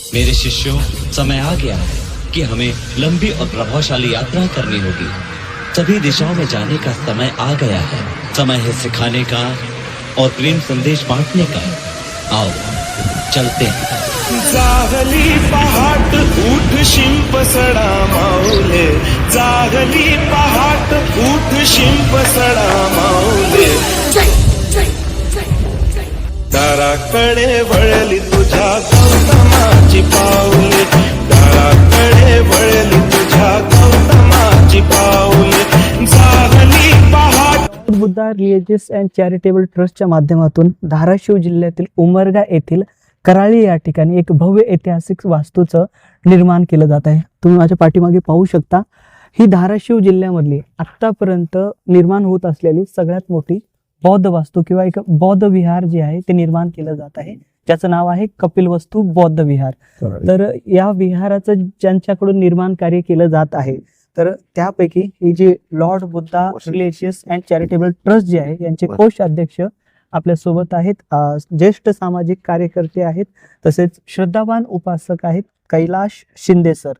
मेरे शिष्यों, समय आ गया है कि हमें लंबी और प्रभावशाली यात्रा करनी होगी। सभी दिशाओं में जाने का समय आ गया है। समय है सिखाने का और प्रेम संदेश बांटने का। आओ चलते हैं। जागली पहाट उठ शिंप सडा माऊले, जागली पहाट उठ शिंप सडा माऊले, दाराकडे वळली तुझ्या गौतमाची पाऊले, दाराकडे वळली तुझ्या गौतमाची पाऊले, जागली पहाट। बुद्धा रिलिजियस अँड चॅरिटेबल ट्रस्टच्या माध्यमातून धाराशिव जिल्ह्यातील उमरगा येथील कराळी या ठिकाणी एक भव्य ऐतिहासिक वास्तूचं निर्माण केलं जात आहे। तुम्ही माझ्या पाठीमागे पाहू शकता, ही धाराशिव जिल्ह्यामधली आत्तापर्यंत निर्माण होत असलेली सगळ्यात मोठी बौद्ध वास्तू किंवा एक बौद्ध विहार जे आहे ते निर्माण केलं जात आहे, ज्याचं नाव आहे कपिलवस्तू बौद्ध विहार। तर या विहाराचं ज्यांच्याकडून निर्माण कार्य केलं जात आहे, तर त्यापैकी ही जे Lord Buddha religious and charitable trust जे आहे यांचे कोषाध्यक्ष आपल्या सोबत आहेत, ज्येष्ठ सामाजिक कार्यकर्ते आहेत, तसेच श्रद्धावान उपासक आहेत कैलाश शिंदे सर।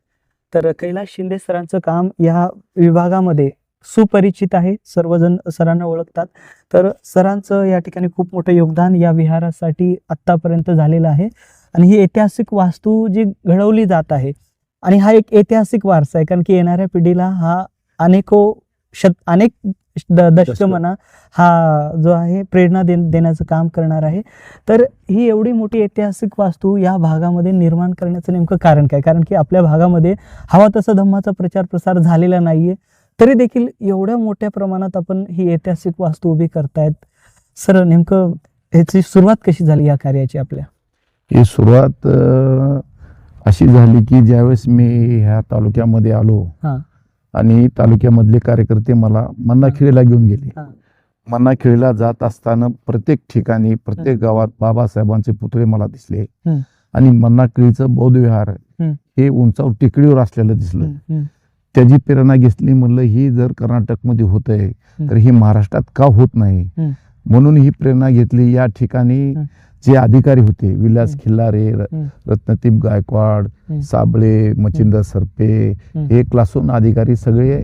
तर कैलाश शिंदे सरांचं काम या विभागामध्ये सुपरिचित आहे, सर्वजण सरांना ओळखतात। तर सरांचं या ठिकाणी खूप मोठं योगदान या विहारासाठी आत्तापर्यंत झालेलं आहे आणि ही ऐतिहासिक वास्तू जी घडवली जात आहे आणि हा एक ऐतिहासिक वारसा आहे, कारण की येणाऱ्या पिढीला हा अनेक दशक म्हणा हा जो आहे प्रेरणा देण्याचं काम करणार आहे। तर ही एवढी मोठी ऐतिहासिक वास्तू या भागामध्ये निर्माण करण्याचं नेमकं कारण काय? कारण की आपल्या भागामध्ये हवा तसा धम्माचा प्रचार प्रसार झालेला नाहीये, तरी देखील एवढ्या मोठ्या प्रमाणात आपण ही ऐतिहासिक वास्तू उभी करतायत। सर, नेमकं ह्याची सुरुवात कशी झाली या कार्याची आपल्या? ही सुरुवात अशी झाली की ज्यावेळेस मी ह्या तालुक्यामध्ये आलो आणि तालुक्यामधले कार्यकर्ते मला मन्नाखेळीला घेऊन गेले। मन्नाखेळीला जात असताना प्रत्येक ठिकाणी प्रत्येक गावात बाबासाहेबांचे पुतळे मला दिसले आणि मन्नाखेळीचं बौद्ध विहार हे उंचावर टेकडीवर असलेलं दिसलं। त्याची प्रेरणा घेतली, म्हणलं ही जर कर्नाटकमध्ये होत आहे तर ही महाराष्ट्रात का होत नाही, म्हणून ही प्रेरणा घेतली। या ठिकाणी जे अधिकारी होते, विलास खिल्लारे, रत्नदीप गायकवाड, साबळे, मचिंदर सरपे, हे क्लासून अधिकारी सगळे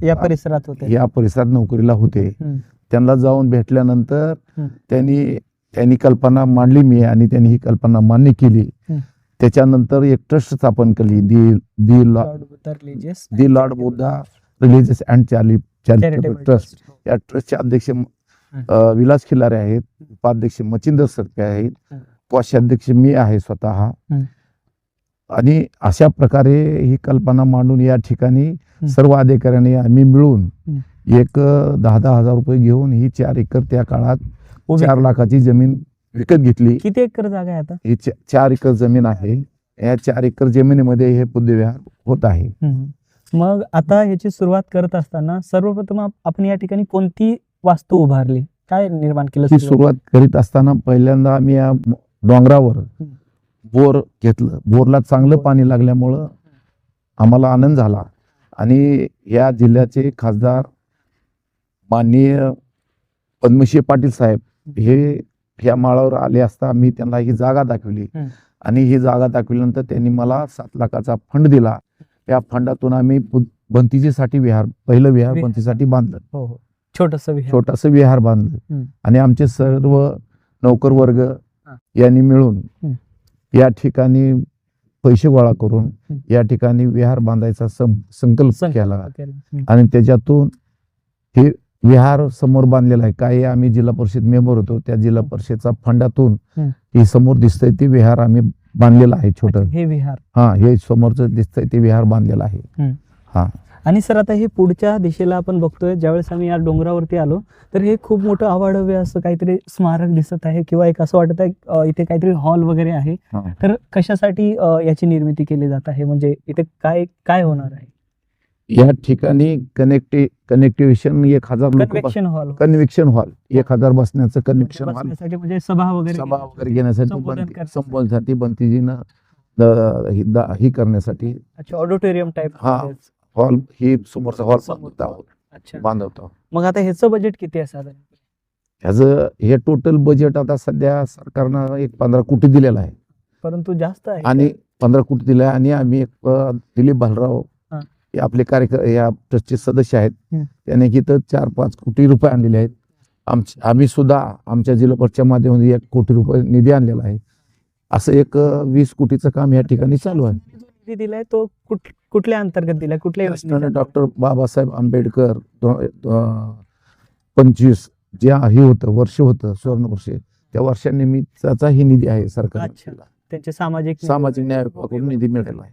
या परिसरात नोकरीला होते। त्यांना जाऊन भेटल्यानंतर त्यांनी कल्पना मांडली मी आणि त्यांनी ही कल्पना मान्य केली। त्याच्यानंतर एक ट्रस्ट स्थापन केली, the lord Buddha religious and charitable trust. या ट्रस्टचे अध्यक्ष विलास खिल्लारे आहेत, उपाध्यक्ष मचिंदर सरपे आहेत, कोषाध्यक्ष मी आहे स्वतः। आणि अशा प्रकारे ही कल्पना मांडून या ठिकाणी सर्व अधिकाऱ्यांनी आम्ही मिळून एक 10,000 रुपये घेऊन ही 4 एकर त्या काळात 4 लाखाची जमीन विकत घेतली। किती एकर जागा आहे आता? ही 4 एकर जमीन आहे। या 4 एकर जमिनीमध्ये हे बुद्ध विहार होत आहे। मग आता ह्याची सुरुवात करत असताना सर्वप्रथम आपण या ठिकाणी कोणती वास्तू उभारली, काय निर्माण केलं? ही सुरुवात करीत असताना पहिल्यांदा आम्ही या डोंगरावर बोर घेतलं। बोरला चांगलं पाणी लागल्यामुळं आम्हाला आनंद झाला आणि या जिल्ह्याचे खासदार माननीय पद्मश्री पाटील साहेब हे या माळावर आले असता मी त्यांना ही जागा दाखवली आणि ही जागा दाखवल्यानंतर त्यांनी मला 7 लाखाचा फंड दिला। या फंडातून आम्ही भंतीजीसाठी विहार, पहिलं विहार भंतीसाठी बांधलं, छोटंसं विहार बांधलं आणि आमचे सर्व नौकर वर्ग यांनी मिळून या ठिकाणी पैसे गोळा करून या ठिकाणी विहार बांधायचा संकल्प केला आणि त्याच्यातून हे विहार समोर बांधलेला आहे। काही आम्ही जिल्हा परिषद मेंबर होतो, त्या जिल्हा परिषदच्या फंडातून ही समोर दिसतंय ते विहार आम्ही बांधलेलं आहे, छोटं हे विहार। हे समोरचं दिसतंय ते विहार बांधलेलं आहे। आणि सर, आता हे पुढच्या दिशेला आपण बघतोय, ज्यावेळेस आम्ही या डोंगरावरती आलो तर हे खूप मोठं अवाढव्य असं काहीतरी स्मारक दिसत आहे किंवा एक असं वाटत आहे इथे काहीतरी हॉल वगैरे आहे। तर कशासाठी याची निर्मिती केली जात आहे, म्हणजे इथे काय काय होणार आहे? या ठिकाणी कनेक्टिव्हेशन 1000 कन्व्हेन्शन हॉल 1000 बसण्याचं कन्व्हेन्शन हॉल, म्हणजे सभा वगैरे घेण्यासाठी, संबोधनासाठी बंतीजीनं ही करण्यासाठी ऑडिटोरियम टाइप हॉल, ही समोरचा हॉल बांधवतो। मग आता ह्याचं बजेट किती आहे साधारण? ह्याचं हे टोटल बजेट आता सध्या सरकारनं एक 15 कोटी दिलेलं आहे परंतु जास्त आहे. आणि 15 कोटी दिले आणि आम्ही एक दिलीप भालराव हा. हे आपले या ट्रस्टचे सदस्य आहेत. हम्म. त्याने की तर 4-5 कोटी रुपये आणलेले आहेत. आम्ही सुद्धा आमच्या जिल्हा परिषदच्या माध्यमातून 1 कोटी रुपये निधी आणलेला आहे. असं एक 20 कोटीचं काम या ठिकाणी चालू आहे. जो निधी दिलाय तो कुठल्या अंतर्गत दिलाय, कुठल्या योजनेच्या? डॉक्टर बाबासाहेब आंबेडकर 25 जे हे होतं वर्ष होतं सुवर्ण वर्ष, त्या वर्षानिमित्ताचा ही निधी आहे सरकार. अच्छा. त्यांचे सामाजिक न्याय विभागाकडून निधी मिळालेला आहे.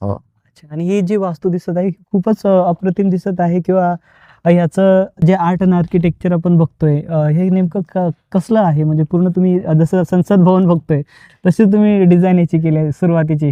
अच्छा. आणि ही जी वास्तू दिसत आहे ही खूपच अप्रतिम दिसत आहे, किंवा याचं जे आर्ट अँड आर्किटेक्चर आपण बघतोय हे नेमकं कसलं आहे? म्हणजे पूर्ण तुम्ही जसं संसद भवन बघतोय तशी तुम्ही डिझाईन याची केली आहे सुरुवातीची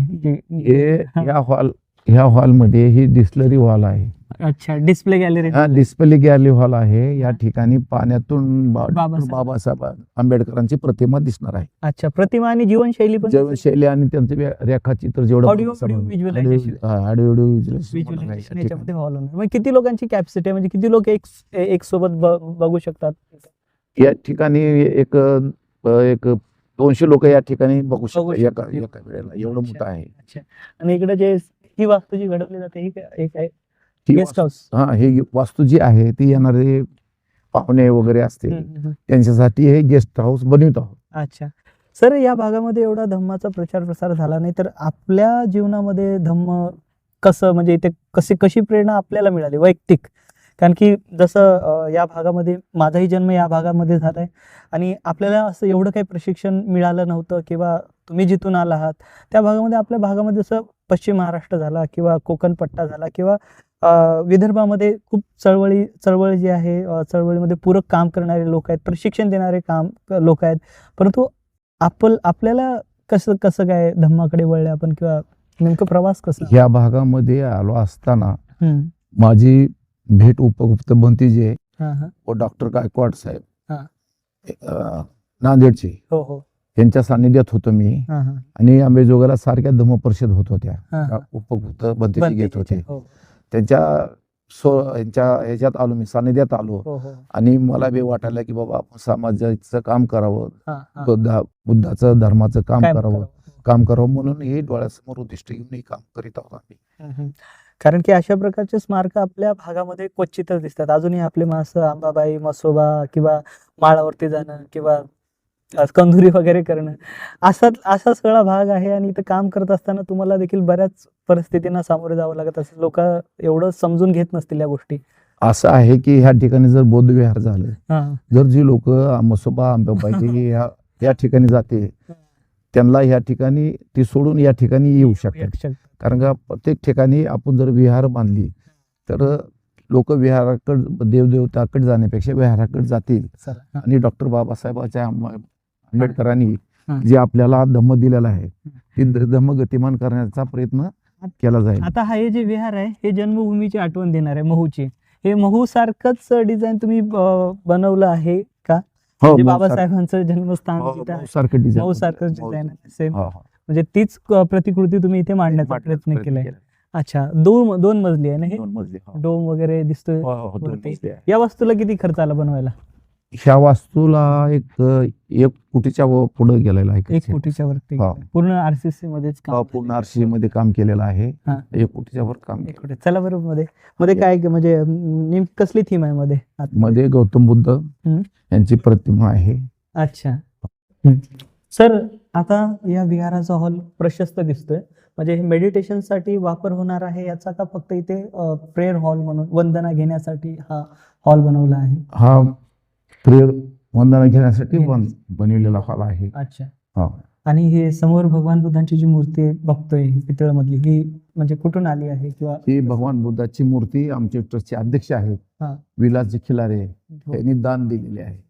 ह्या हॉलमध्ये ही डिस्लरी हॉल आहे. अच्छा. Display gallery. Display gallery hall आहे. या ठिकाणी पाण्यातून बाबासाहेब. बाबासाहेब आंबेडकरांची प्रतिमा दिसणार आहे. अच्छा. प्रतिमा आणि जीवनशैली पण जीवनशैली आणि त्यांचे रेखाचित्र जेवढं Audio visualization. व्हिज्युअलायझेशन याच्यामध्ये हॉल होणार. मग किती लोकांची कॅपॅसिटी आहे, म्हणजे किती लोक एक सोबत बघू शकतात? या ठिकाणी एक 200 लोक या ठिकाणी बघू शकतात एका वेळेला. एवढं मोठं आहे. अच्छा. आणि इकडे जे ही वास्तू जी घडवली जाते ही एक आहे गेस्ट हाऊस. हे वास्तू जी आहे ती येणारे पाहुणे वगैरे असतील त्यांच्यासाठी हे गेस्ट हाऊस बनवित आहोत. अच्छा. सर, या भागामध्ये एवढा धम्माचा प्रचार प्रसार झाला नाही, तर आपल्या जीवनामध्ये धम्म कसं, म्हणजे इथे कशी प्रेरणा आपल्याला मिळाली वैयक्तिक? कारण की जसं या भागामध्ये माझाही जन्म या भागामध्ये झालाय आणि आपल्याला असं एवढं काही प्रशिक्षण मिळालं नव्हतं, किंवा तुम्ही जिथून आला आहात त्या भागामध्ये, आपल्या भागामध्ये जसं पश्चिम महाराष्ट्र झाला किंवा कोकण पट्टा झाला किंवा विदर्भामध्ये खूप चळवळ जी आहे, चळवळीमध्ये पूरक काम करणारे लोक आहेत, प्रशिक्षण देणारे लोक आहेत, परंतु आपल्याला कसं काय धम्माकडे वळले आपण, किंवा नेमकं प्रवास कसा? या भागामध्ये आलो असताना माझी भेट उपगुप्त भंतीजे व डॉक्टर गायकवाड साहेब नांदेडचे, हो, त्यांच्या सानिध्यात होतो मी. आणि अंबेजोगाईला सारख्या धम्म परिषद होत होत्या, उपगुप्त भंतीजे घेत होते. त्यांच्या ह्याच्यात आलो मी, सानिध्यात आलो. आणि मला बी वाटायला की बाबा आपण समाजाचं काम करावं, बुद्धाचं धर्माचं काम करावं म्हणून हे डोळ्यासमोर उद्दिष्ट घेऊन हे काम करीत आहोत आम्ही. कारण की अशा प्रकारचे स्मारक आपल्या भागामध्ये क्वचितच दिसतात. अजूनही आपले अंबाबाई, मसोबा किंवा माळावरती जाणं किंवा कंदुरी वगैरे करणं असा सगळा भाग आहे. आणि इथं काम करत असताना तुम्हाला देखील बऱ्याच परिस्थितींना सामोरे जावं लागत असेल. लोक एवढं समजून घेत नसतील या गोष्टी. असं आहे की ह्या ठिकाणी जर बौद्ध विहार झालं, जर जी लोक मसोबा अंबाबाई या ठिकाणी जाते त्यांना या ठिकाणी ती सोडून या ठिकाणी येऊ शकतात. कारण का प्रत्येक ठिकाणी आपण जर विहार बांधली तर लोक विहाराकडे, देवदेवताकडे जाण्यापेक्षा विहाराकडे जातील. आणि डॉक्टर बाबासाहेबांच्या आंबेडकरांनी जे आपल्याला धम्म दिलेला आहे ते धम्म गतिमान करण्याचा प्रयत्न केला जाईल. आता हे जे विहार आहे हे जन्मभूमीची आठवण देणार आहे, महूची. हे महू सारखंच डिझाईन तुम्ही बनवलं आहे का? बाबासाहेबांचं जन्मस्थान सारखं डिझाईन सेम, म्हणजे तीच प्रतिकृती तुम्ही इथे मांडण्याचा प्रयत्न केलाय. अच्छा. 2 मजली आहे ना? हे डोम वगैरे दिसतोय. या वास्तूला किती खर्च आला बनवायला? ह्या वास्तूला एक कोटीच्या पुढे गेलेला आहे. 1 कोटीच्या वरती. पूर्ण आरसीसी मध्येच काम? पूर्ण आरसीसी मध्ये काम केलेलं आहे. 1 कोटीच्या वर काम. चला बरं, मध्ये काय म्हणजे नेमकी कसली थीम आहे? मध्ये गौतम बुद्ध यांची प्रतिमा आहे. अच्छा. सर, आता या विहाराचा हॉल प्रशस्त दिसतोय, म्हणजे मेडिटेशन साठी वापर होणार आहे याचा, का फक्त इथे प्रेयर हॉल म्हणून वंदना घेण्यासाठी हा हॉल बनवला आहे? हा प्रेयर वंदना घेण्यासाठी बनवलेला हॉल आहे. अच्छा. आणि हे समोर भगवान बुद्धांची जी मूर्ती बघतोय पितळ मधली, ही म्हणजे कुठून आली आहे? किंवा ही भगवान बुद्धाची मूर्ती आमचे ट्रस्टचे अध्यक्ष आहेत विलासजी खिलारे यांनी दान दिलेली आहे.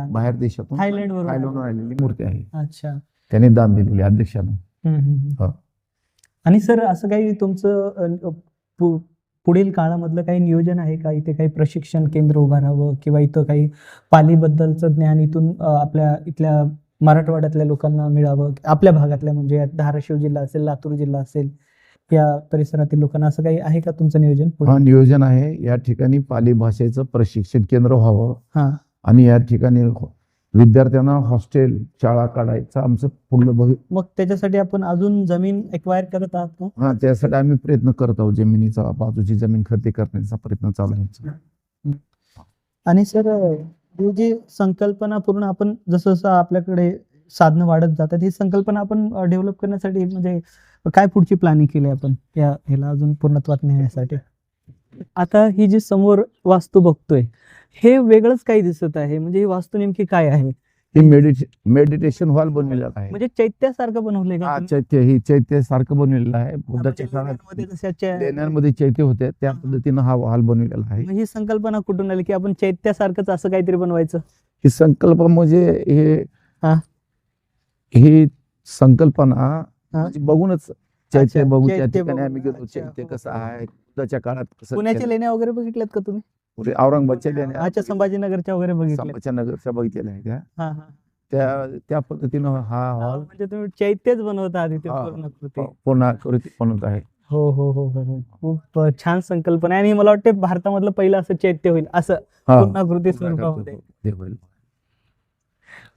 बाहेर देशातून थायलंडवरून आलेली मूर्ती आहे. अच्छा. त्यांनी दान दिलेली अध्यक्षांना. आणि सर, असं काही तुमचं पुढील काळामधलं काही नियोजन आहे का? इथे काही प्रशिक्षण केंद्र उभारावं किंवा इथं काही पालीबद्दलचं ज्ञान इथून आपल्या इथल्या मराठवाड्यातल्या लोकांना मिळावं, आपल्या भागातल्या, म्हणजे धाराशिव जिल्हा असेल, लातूर जिल्हा असेल, या परिसरातील लोकांना, असं काही आहे का तुमचं नियोजन? नियोजन आहे. या ठिकाणी पाली भाषेचं प्रशिक्षण केंद्र व्हावं आणि या ठिकाणी विद्यार्थ्यांना हॉस्टेल शाळा काढायचं आमचं पूर्ण मग त्याच्यासाठी आपण अजून जमीन एक्वायर करत आहात का? हा त्यासाठी आम्ही प्रयत्न करत आहोत. जमिनीचा बाजूची जमीन खरेदी करण्याचा प्रयत्न चालू आहे. आणि सर ही जी संकल्पना पूर्ण आपण जसं जसं आपल्याकडे साधनं वाढत जातात ही संकल्पना आपण डेव्हलप करण्यासाठी म्हणजे काय पुढची प्लॅनिंग केली आपण या ह्याला अजून पूर्णत्वात नेण्यासाठी? आता ही जी समोर वास्तू बघतोय हे वेगळंच काही दिसत आहे, म्हणजे ही वास्तू नेमकी काय आहे? ही मेडिटेशन हॉल बनवलेला आहे. म्हणजे चैत्यासारखं बनवलंय का हा तुम्ही? चैत्य ही चैत्य सारखं बनवलेलं आहे. बुद्धाच्या म्हणजे लेण्यांमध्ये काळात जशा लेण्यांमध्ये चैत्य होते त्या पद्धतीनं हा हॉल बनवलेला आहे. मग ही संकल्पना कुठून आली की आपण चैत्यासारखंच असं काहीतरी बनवायचं? ही संकल्प म्हणजे हा. ही संकल्पना म्हणजे बघूनच चैत्य अच्छा, बघू त्या चैत्य ठिकाणी बघून. आम्ही गेलो. अच्छा, चैत्य हो, कसं हो. आहे बुद्धाच्या काळात कसं पुण्याच्या लेण्या वगैरे बघितल्यात का तुम्ही? पुढे औरंगाबादच्या लेण्या अच्छा, संभाजीनगरच्या वगैरे बघितल्यात? संभाजीनगरच्या बघितलेल्या आहेत त्या. हा हा. त्या पद्धतीनं हा हॉल म्हणजे तुम्ही चैत्यच बनवता आधी ते हा. पूर्णाकृती. पूर्णाकृती बनवत आहे. हो हो हो हो हो. खूप छान संकल्पना आहे आणि मला वाटते भारतामधलं पहिलं असं चैत्य होईल असं हा. पूर्णाकृती स्वरूपामध्ये. ते होईल.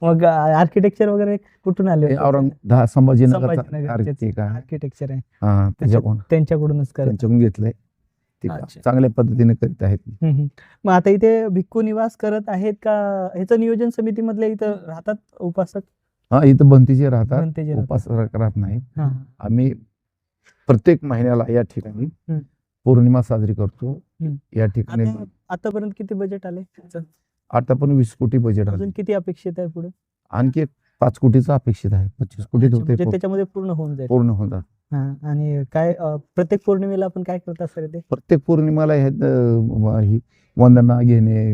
मग आर्किटेक्चर वगैरे कुठून आले हे होते? संभाजीनगरचा संभाजीनगरचे आहे. आर्किटेक्चर आहे हा त्याच्याकडून त्यांच्याकडूनच करत. त्यांच्याकडून घेतलंय. ते अच्छा. चांगल्या पद्धतीने करीत आहेत. मग आता इथे भिक्खू निवास करत आहेत का? ह्याचं नियोजन समितीमधले इथं राहतात उपासक? हा इथं भंतीचे राहतात, भंतेजी राहतात. उपासक राहत नाही. हा. आम्ही प्रत्येक महिन्याला या ठिकाणी पौर्णिमा साजरी करतो. या ठिकाणी आतापर्यंत किती बजेट आले? आता पण 20 कोटी बजेट आहे. अजून किती अपेक्षित आहे पुढे? आणखी एक 5 कोटीचं अपेक्षित आहे. 25 कोटीत अच्छा, होते म्हणजे त्याच्यामध्ये पूर्ण होऊन जाईल. पूर्ण होतात. हा. आणि काय प्रत्येक पौर्णिमेला आपण काय करता सर ते? प्रत्येक पौर्णिमेला ही वंदना घेणे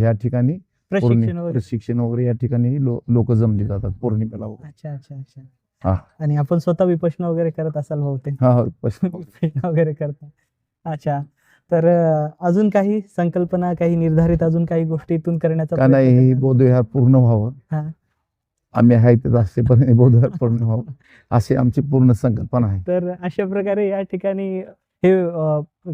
या ठिकाणी प्रशिक्षण वगैरे? प्रशिक्षण वगैरे या ठिकाणी लोक जमली जातात पौर्णिमेला वगैरे. अच्छा अच्छा अच्छा. हा. आणि आपण स्वतः विपश्यना वगैरे करत असाल बहुतेक? हा विपश्यना वगैरे करता. अच्छा. तर अजून काही संकल्पना, काही निर्धारित अजून काही गोष्टी इथून करण्याचा का नाही प्रयत्न हे करणार? बौद्धविहार पूर्ण व्हावं. हा. आम्ही आहे ते असेपर्यंत बौद्धविहार पूर्ण व्हावं अशी आमची पूर्ण संकल्पना आहे. तर अशा प्रकारे या ठिकाणी हे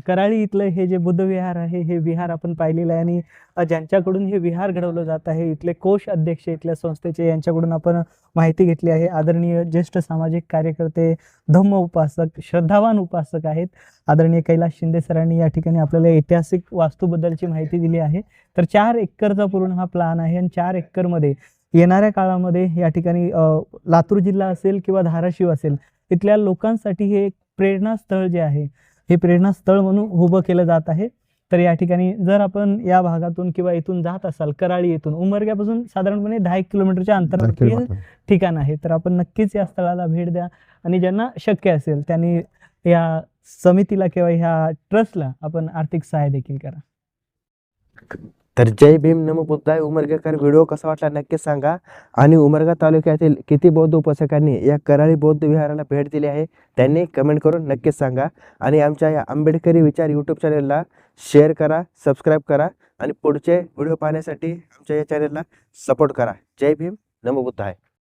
कराळी इथलं हे जे बुद्धविहार आहे हे विहार आपण पाहिलेलं आहे आणि ज्यांच्याकडून हे विहार घडवलं जात आहे इथले कोष अध्यक्ष इथल्या संस्थेचे यांच्याकडून आपण माहिती घेतली आहे. आदरणीय ज्येष्ठ सामाजिक कार्यकर्ते, धम्म उपासक, श्रद्धावान उपासक आहेत आदरणीय कैलास शिंदे सरांनी या ठिकाणी आपल्याला ऐतिहासिक वास्तूबद्दलची माहिती दिली आहे. तर 4 एकरचा पूर्ण हा प्लॅन आहे आणि 4 एकरमध्ये येणाऱ्या काळामध्ये या ठिकाणी लातूर जिल्हा असेल किंवा धाराशिव असेल इथल्या लोकांसाठी हे एक प्रेरणास्थळ जे आहे हे प्रेरणास्थळ म्हणून उभं केलं जात आहे. तर या ठिकाणी जर आपण या भागातून किंवा इथून जात असाल कराळी येथून उमरग्यापासून साधारणपणे 10 किलोमीटरच्या अंतरावरती हे ठिकाण आहे. तर आपण नक्कीच या स्थळाला भेट द्या आणि ज्यांना शक्य असेल त्यांनी या समितीला किंवा ह्या ट्रस्टला आपण आर्थिक सहाय्य देखील करा. तर जय भीम नमो बुद्धाय. उमरगाकर व्हिडिओ कसा वाटला नक्की सांगा आणि उमरगा तालुक्यातील किती बौद्ध उपासकांनी या कराळी बौद्ध विहाराला भेट दिली आहे त्यांनी कमेंट करून नक्कीच सांगा आणि आमच्या या आंबेडकरी विचार यूट्यूब चॅनलला शेअर करा, सबस्क्राईब करा आणि पुढचे व्हिडिओ पाहण्यासाठी आमच्या या चॅनलला सपोर्ट करा. जय भीम नमो बुद्धाय.